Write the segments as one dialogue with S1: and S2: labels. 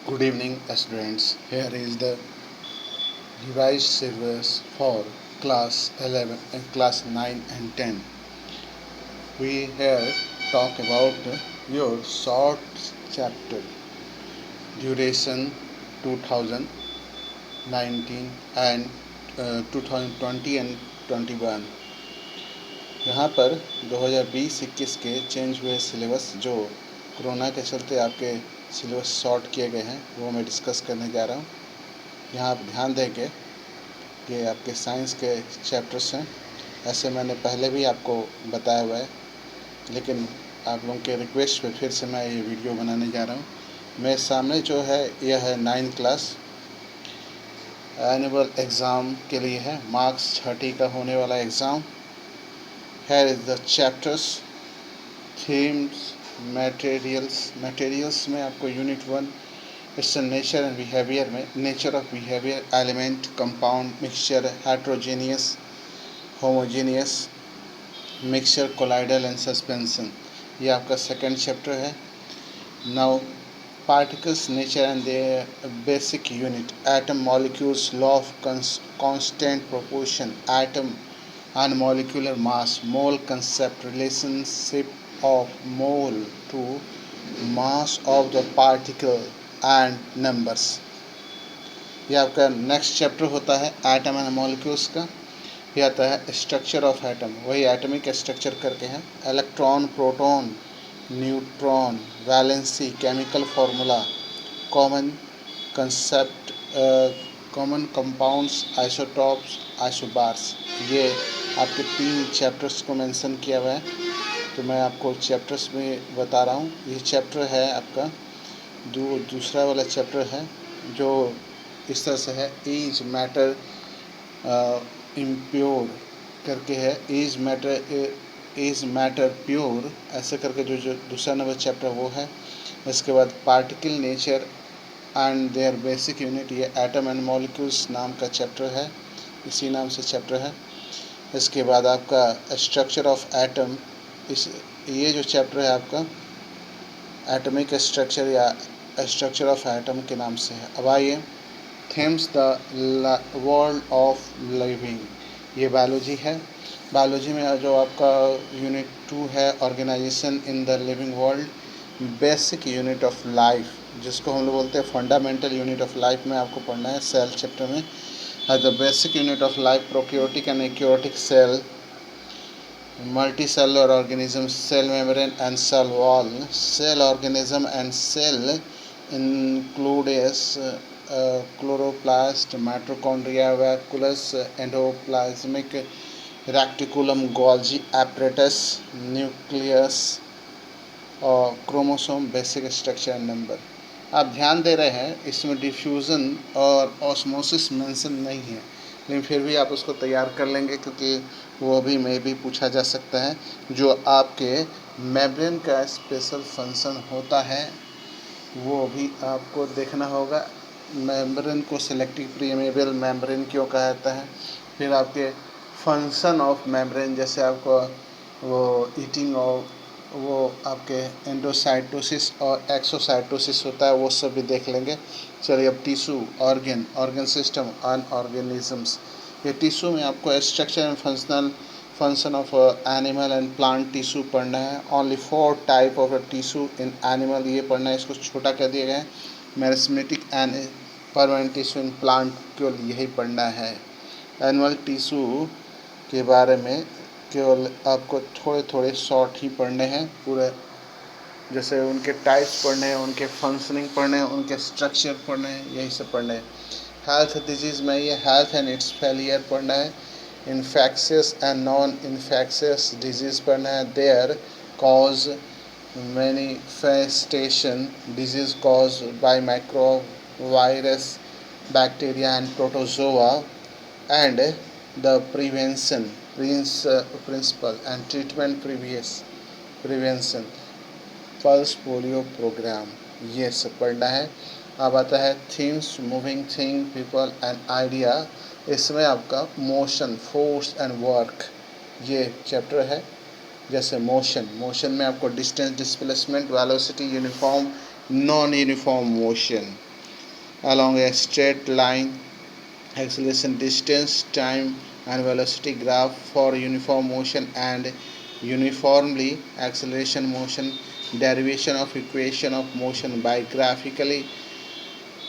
S1: Good evening, students. Here is the revised syllabus for class 11 and class 9 and 10. We here talk about your short chapter duration 2019 and 2020 and 21. यहाँ पर 2020-21 के change हुए syllabus जो corona के चलते आपके syllabus short किए गए हैं वो मैं डिस्कस करने जा रहा हूँ। यहाँ आप ध्यान देंगे कि आपके साइंस के चैप्टर्स हैं। ऐसे मैंने पहले भी आपको बताया हुआ है, लेकिन आप लोगों के रिक्वेस्ट पे फिर से मैं ये वीडियो बनाने जा रहा हूँ। मेरे सामने जो है यह है 9th क्लास एनुअल एग्ज़ाम के लिए है, मार्क्स 30 का होने वाला exam. Here is the chapters, themes, materials में आपको unit 1 its nature and behaviour में nature of behaviour, element, compound, mixture, heterogeneous, homogeneous, mixture, colloidal and suspension, ये आपका सेकंड चैप्टर है। Now particles, nature and their basic unit, atom, molecules, law of constant proportion, atom and molecular mass, mole concept, relationship of mole to mass of the particle and numbers। ये आपका next chapter होता है atom and molecules का। ये आता है structure of atom, वही atomic structure करके है, electron, proton, neutron, valency, chemical formula, common concept, common compounds, isotopes, isobars. ये आपके 3 चैप्टर्स को मेंशन किया हुआ है, तो मैं आपको चैप्टर्स में बता रहा हूँ। ये चैप्टर है आपका दूसरा वाला चैप्टर है जो इस तरह से है, इज मैटर इम्प्योर करके है, इज मैटर प्योर ऐसे करके जो दूसरा नंबर चैप्टर वो है। इसके बाद particle, nature and their basic unit, ये एटम एंड मॉलिक्यूल्स नाम का चैप्टर है, इसी नाम से चैप्टर है। इसके बाद आपका स्ट्रक्चर ऑफ एटम, ये जो चैप्टर है आपका एटमिक स्ट्रक्चर या स्ट्रक्चर ऑफ एटम के नाम से है। अब आइए themes, the world of living, ये बायोलॉजी है। बायोलॉजी में जो आपका यूनिट 2 है, organisation in the living world, basic unit of life, जिसको हम लोग बोलते हैं फंडामेंटल यूनिट ऑफ लाइफ में आपको पढ़ना है सेल चैप्टर में। The basic unit of life, prokaryotic and eukaryotic cell, multicellular organism, cell membrane and cell wall, cell organism and cell includes chloroplast, mitochondria, vacuolus, endoplasmic reticulum, Golgi apparatus, nucleus और chromosome, basic structure and number. आप ध्यान दे रहे हैं इसमें diffusion और osmosis mention नहीं है, लेकिन फिर भी आप उसको तैयार कर लेंगे क्योंकि वो भी में भी पूछा जा सकता है। जो आपके मेम्ब्रेन का स्पेशल फंक्शन होता है वो भी आपको देखना होगा। मेम्ब्रेन को सेलेक्टिव परमेबल मेम्ब्रेन क्यों कहा जाता है, फिर आपके फंक्शन ऑफ मेम्ब्रेन, जैसे आपको वो ईटिंग और वो आपके एंडोसाइटोसिस और एक्सोसाइटोसिस होता है, वो सब भी देख लेंगे। चलिए अब tissue, organ system and organisms. ये टिश्यू में आपको structure and function of animal and plant tissue पढ़ना है। Only 4 type of tissue in animal, ये पढ़ना है, इसको छोटा कर दिया गया है। Meristematic and permanent tissue in plant केवल यही पढ़ना है। एनिमल टिश्यू के बारे में केवल आपको थोड़े शॉर्ट ही पढ़ने हैं, पूरे जैसे उनके टाइप्स पढ़ने हैं, उनके फंक्शनिंग पढ़ने हैं, उनके स्ट्रक्चर पढ़ने हैं, यही सब पढ़ने हैं। हेल्थ डिजीज़ में ये हेल्थ एंड इट्स फेलियर पढ़ना है। Infectious and non infectious disease पढ़ना है। Their cause, manifestation, disease cause by microbe, virus, bacteria and protozoa, and the prevention principle and treatment prevention, pulse polio programme, ये सब पढ़ना है। अब आता है themes, moving thing, people and idea. इसमें आपका मोशन, फोर्स एंड वर्क, ये चैप्टर है। जैसे मोशन में आपको distance, displacement, velocity, uniform, non uniform motion, along a straight line, acceleration, distance, time and velocity graph for uniform motion and uniformly acceleration motion, derivation of equation of motion by graphically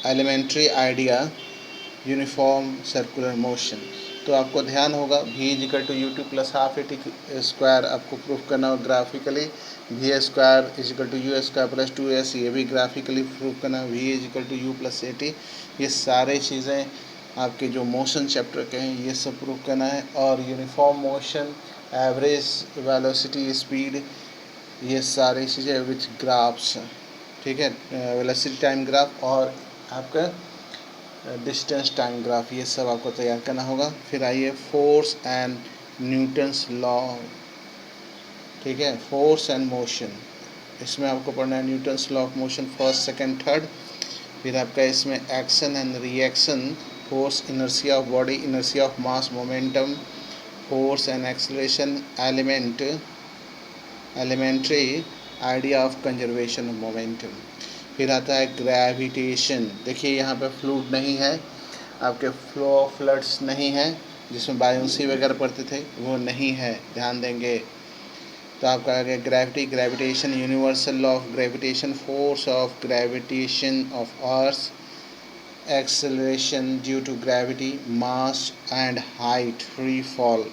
S1: elementary idea uniform circular motion. तो आपको ध्यान होगा v equal to u2 plus half a t square आपको proof करना होगा graphically, v square equal to u square plus 2s ये भी graphically proof करना, v equal to u plus a t, ये सारे चीज़ें आपके जो मोशन चैप्टर के हैं ये सब प्रूफ करना है। और uniform motion, average velocity, speed, ये सारी चीज़ें विच ग्राफ्स, ठीक है, वेलोसिटी टाइम ग्राफ और आपका डिस्टेंस टाइम ग्राफ, ये सब आपको तैयार करना होगा। फिर आइए फोर्स एंड न्यूटन्स लॉ, ठीक है, फोर्स एंड मोशन, इसमें आपको पढ़ना है Newton's law of motion first second third. फिर आपका इसमें action and reaction, force, inertia of body, inertia of mass, momentum, force and acceleration, elementary idea of conservation of momentum. फिर आता है ग्रेविटेशन। देखिए यहाँ पे फ्लूइड नहीं है, आपके फ्लो ऑफ फ्लड्स नहीं है, जिसमें बायोन्सी वगैरह पढ़ते थे वो नहीं है, ध्यान देंगे। तो आपका आ गया gravity, gravitation, universal law of gravitation, force of gravitation of earth, acceleration due to gravity, mass and height, free fall.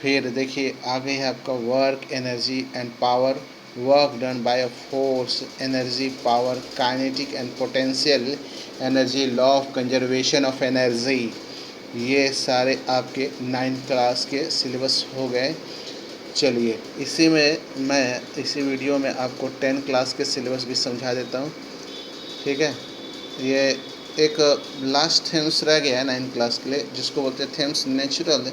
S1: फिर देखिए आगे है आपका work, energy and power, work done by a force, energy, power, kinetic and potential energy, law of conservation of energy। ये सारे आपके 9th class के syllabus हो गए। चलिए इसी में मैं इसी वीडियो में आपको 10th क्लास के सिलेबस भी समझा देता हूँ, ठीक है। ये एक लास्ट थेम्स रह गया है 9th क्लास के लिए, जिसको बोलते हैं themes natural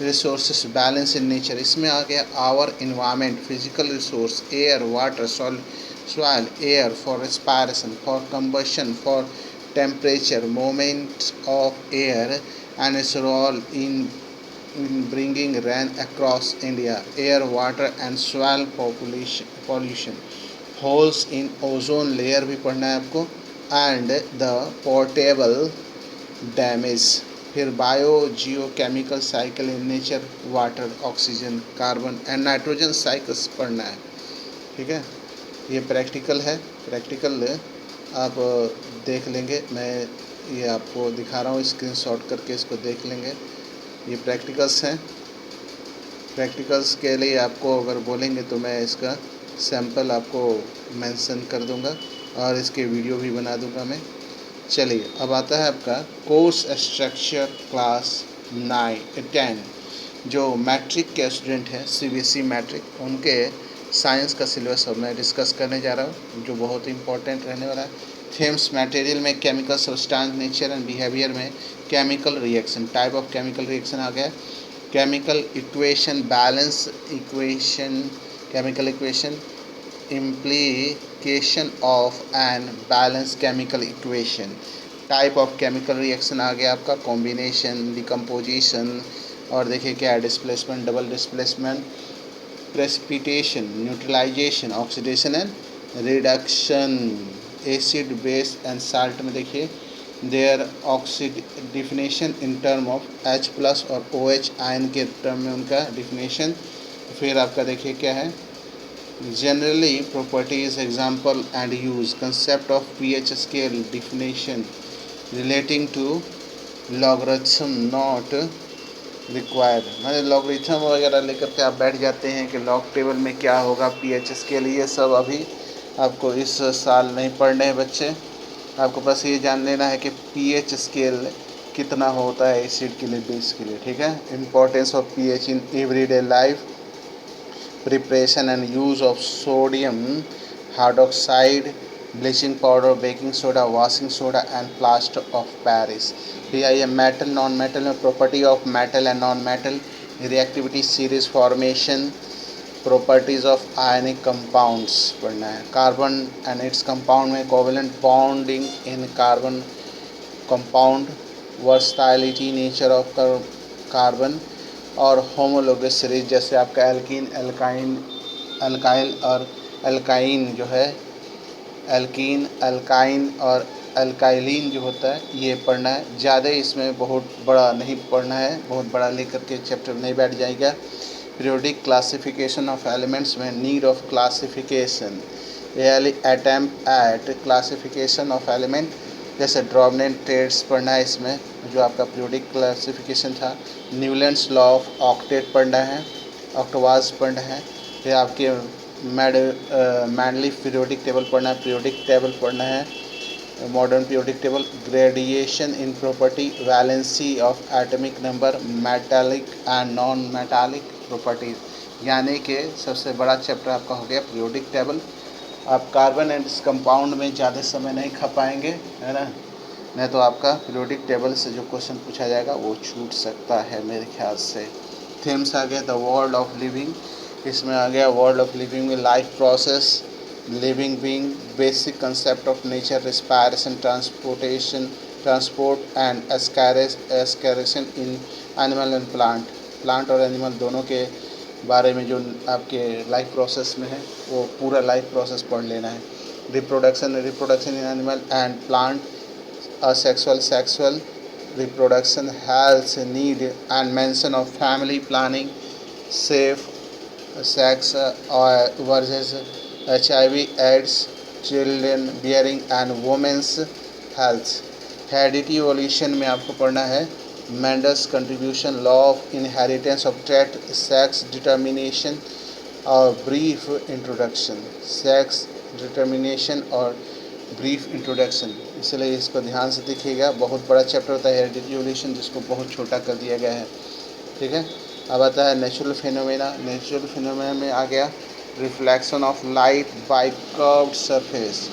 S1: resources balance in nature. इसमें आ गया our environment, physical resource, air, water, soil, air for respiration, for combustion, for temperature, moment of air and its role in bringing rain across India, air, water and soil pollution, holes in ozone layer भी पढ़ना है आपको, and the portable damage. फिर biogeochemical cycle in nature, water, oxygen, carbon and nitrogen cycles पढ़ना है, ठीक है। ये प्रैक्टिकल है, प्रैक्टिकल आप देख लेंगे, मैं ये आपको दिखा रहा हूँ, स्क्रीनशॉट करके इसको देख लेंगे। ये प्रैक्टिकल्स हैं, प्रैक्टिकल्स के लिए आपको अगर बोलेंगे तो मैं इसका सैंपल आपको मेंशन कर दूंगा और इसके वीडियो भी बना दूंगा मैं। चलिए अब आता है आपका कोर्स स्ट्रक्चर क्लास 10, जो मैट्रिक के स्टूडेंट हैं, सीबीएसई मैट्रिक, उनके साइंस का सिलेबस अब मैं डिस्कस करने जा रहा हूँ, जो बहुत इंपॉर्टेंट रहने वाला है। थीम्स मटेरियल में chemical substance, nature and behaviour में chemical reaction, type of chemical reaction आ गया, chemical equation, balance equation, chemical equation, implication of an balanced chemical equation, type of chemical reaction आ गया आपका, कॉम्बिनेशन, डिकम्पोजिशन, और देखिए क्या है, displacement, double displacement, precipitation, neutralisation, oxidation and reduction, acid, base and salt में देखिए their oxide definition in term of H plus और OH आयन के टर्म में उनका डिफिनेशन। फिर आपका देखिए क्या है, generally properties, example and use, concept of pH scale, definition relating to logarithm not required। मैंने लॉगरिथम वगैरह लेकर के आप बैठ जाते हैं कि लॉग टेबल में क्या होगा, pH स्केल, ये सब अभी आपको इस साल नहीं पढ़ने हैं बच्चे। आपको बस ये जान लेना है कि pH स्केल कितना होता है एसिड के लिए, बेस के लिए, ठीक है। Importance of pH in everyday life, preparation and use of sodium hydroxide, bleaching powder, baking soda, washing soda and plaster of Paris। फिर आइए मेटल, नॉन मेटल में property of metal and non metal, reactivity, series formation, properties of ionic compounds पढ़ना है। Carbon and its compound में covalent bonding in carbon compound, versatility, nature of carbon, और homologous series, जैसे आपका alkene, alkyne, alkyl और alkyne जो है alkene, alkyne और अल्काइलिन जो होता है ये पढ़ना है। ज़्यादा इसमें बहुत बड़ा नहीं पढ़ना है, बहुत बड़ा लेकर के चैप्टर नहीं बैठ जाएगा। पीरियोडिक क्लासिफिकेशन ऑफ एलिमेंट्स में need of classification, really attempt at classification of element, जैसे ड्रॉबनेट ट्रेड्स पढ़ना है इसमें जो आपका पीरियोडिक क्लासिफिकेशन था। न्यूलैंड्स लॉ ऑफ ऑक्टेट पढ़ना है, ऑक्टोवाज पढ़ना है। फिर आपके मैडली पीरियोडिक टेबल पढ़ना है, पीरियोडिक टेबल पढ़ना है, modern periodic table, gradation in property, valency of atomic number, metallic and non metallic properties, यानी कि सबसे बड़ा चैप्टर आपका हो गया पीरियोडिक टेबल। आप कार्बन एंड कंपाउंड में ज़्यादा समय नहीं खा पाएंगे, है ना, नहीं तो आपका पीरियोडिक टेबल से जो क्वेश्चन पूछा जाएगा वो छूट सकता है मेरे ख्याल से। थीम्स आ गया द वर्ल्ड ऑफ लिविंग, इसमें आ गया वर्ल्ड ऑफ लिविंग में life process, living being, basic concept of nature, respiration, transportation, transport and excretion in animal and plant, plant और एनिमल दोनों के बारे में जो आपके लाइफ प्रोसेस में है वो पूरा लाइफ प्रोसेस पढ़ लेना है। Reproduction, reproduction in animal and plant, asexual, sexual reproduction, health need and mention of family planning, safe sex versus HIV, AIDS, children bearing and women's health। Heredity evolution में आपको पढ़ना है Mendel's contribution, law of inheritance of trait, sex determination और brief introduction, sex determination और brief introduction, इसलिए इसको ध्यान से देखिएगा। बहुत बड़ा चैप्टर होता है हेरिडिटी एवोल्यूशन जिसको बहुत छोटा कर दिया गया है, ठीक है। अब आता है नेचुरल फिनोमेना, नेचुरल फिनोमेना में आ गया reflection of light by curved surface,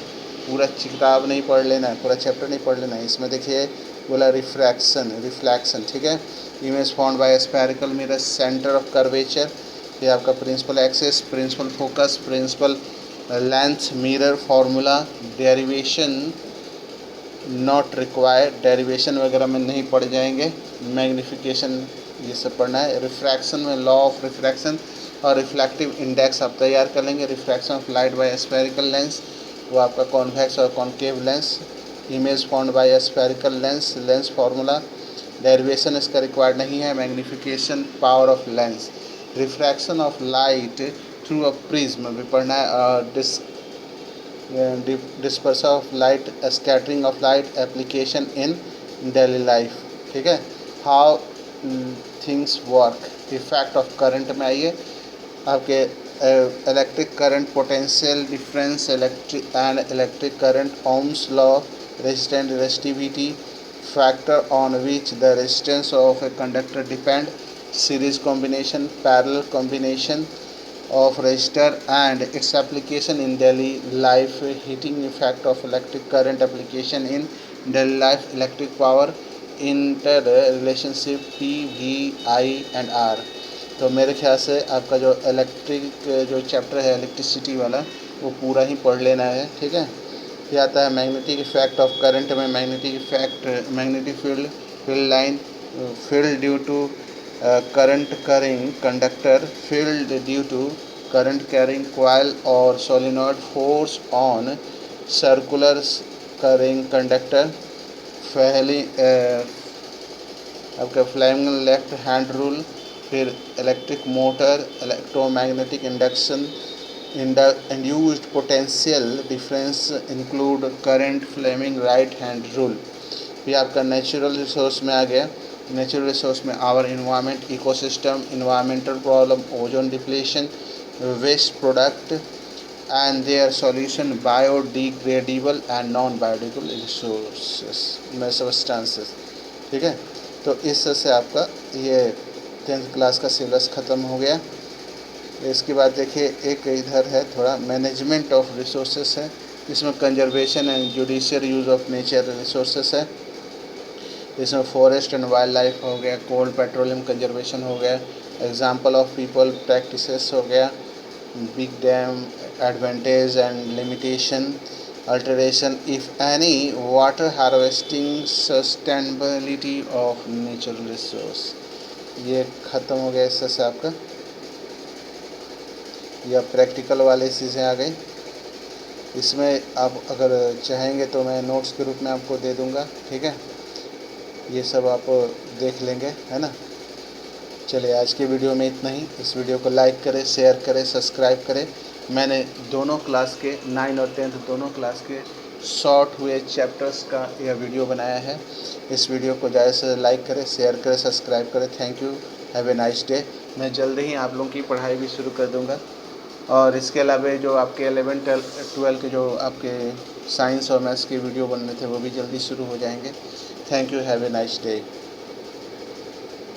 S1: पूरा किताब नहीं पढ़ लेना है, पूरा चैप्टर नहीं पढ़ लेना है। इसमें देखिए बोला रिफ्रैक्शन, रिफ्लेक्शन, ठीक है। Image found by spherical mirror, centre of curvature, ये आपका principal axis, principal focus, principal length, mirror formula, derivation not required, derivation वगैरह में नहीं पढ़ जाएंगे। मैग्नीफिकेशन ये सब पढ़ना है। रिफ्रैक्शन में लॉ ऑफ रिफ्रैक्शन और रिफ्लेक्टिव इंडेक्स आप तैयार कर लेंगे। Refraction of light by spherical lens, वो आपका कॉन्वेक्स और concave lens, image found by spherical lens, lens formula, derivation इसका रिक्वायर्ड नहीं है। Magnification power of lens, refraction of light through a prism भी पढ़ना है। Dispersion of light, scattering of light, application in daily life, ठीक है। How things work, effect of current में आइए आपके electric current, potential difference, electric and electric current, Ohm's law, resistance, resistivity, factor on which the resistance of a conductor depend, series combination, parallel combination of resistor and its application in daily life, heating effect of electric current application in daily life, electric power, inter relationship P, V, I and R। तो मेरे ख्याल से आपका जो electric जो chapter है electricity वाला वो पूरा ही पढ़ लेना है, ठीक है। फिर आता है मैग्नेटिक इफेक्ट ऑफ करंट में, magnetic effect, magnetic field, field line, field due to current carrying conductor, field due to current carrying coil or solenoid, force on circular carrying conductor, आपका फ्लेमिंग लेफ्ट हैंड रूल, फिर electric motor, electromagnetic induction, induced potential difference include current, Fleming right hand rule. फिर आपका natural resource में आ गया, natural resource में our environment, ecosystem, environmental problem, ozone depletion, waste product and their solution, biodegradable and non biodegradable resources में substances, ठीक है। तो इस से आपका ये 10th क्लास का सिलेबस ख़त्म हो गया। इसके बाद देखिए एक इधर है थोड़ा मैनेजमेंट ऑफ रिसोर्सेस है, इसमें conservation and judicial use of nature resources है। इसमें फॉरेस्ट एंड वाइल्ड लाइफ हो गया, कोल पेट्रोलियम कंजर्वेशन हो गया, एग्जांपल ऑफ पीपल प्रैक्टिसेस हो गया, big dam advantage and limitation, alteration if any, water harvesting, sustainability of natural resource. ये ख़त्म हो गया इससे आपका, या प्रैक्टिकल वाले चीज़ें आ गई। इसमें आप अगर चाहेंगे तो मैं नोट्स के रूप में आपको दे दूँगा, ठीक है। ये सब आप देख लेंगे, है ना। चलिए आज के वीडियो में इतना ही। इस वीडियो को लाइक करें, शेयर करें, सब्सक्राइब करें। मैंने दोनों क्लास के 9 और 10 दोनों क्लास के शॉर्ट हुए चैप्टर्स का यह वीडियो बनाया है। इस वीडियो को ज़्यादा से लाइक करें, शेयर करें, सब्सक्राइब करें। Thank you, have a nice day. मैं जल्द ही आप लोगों की पढ़ाई भी शुरू कर दूँगा। और इसके अलावा जो आपके 11 12 के जो आपके साइंस और मैथ्स के वीडियो बनने थे वो भी जल्दी शुरू हो जाएंगे। Thank you, have a nice day.